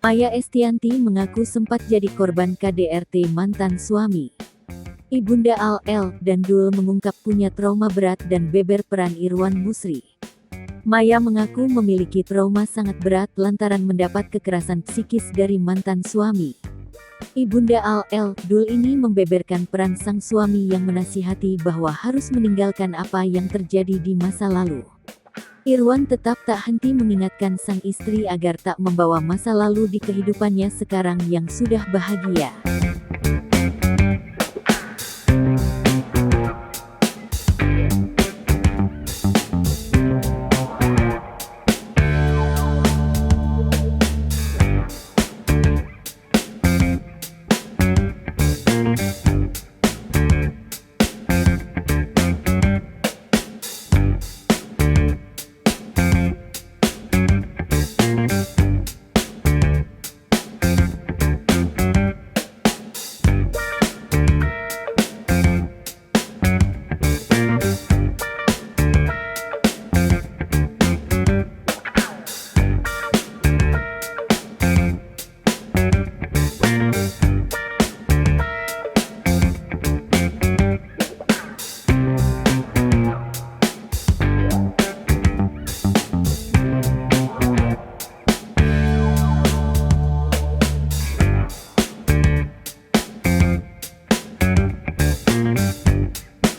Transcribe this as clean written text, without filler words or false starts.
Maya Estianty mengaku sempat jadi korban KDRT mantan suami. Ibunda Al dan Dul mengungkap punya trauma berat dan beber peran Irwan Musri. Maya mengaku memiliki trauma sangat berat lantaran mendapat kekerasan psikis dari mantan suami. Ibunda Dul ini membeberkan peran sang suami yang menasihati bahwa harus meninggalkan apa yang terjadi di masa lalu. Irwan tetap tak henti mengingatkan sang istri agar tak membawa masa lalu di kehidupannya sekarang yang sudah bahagia.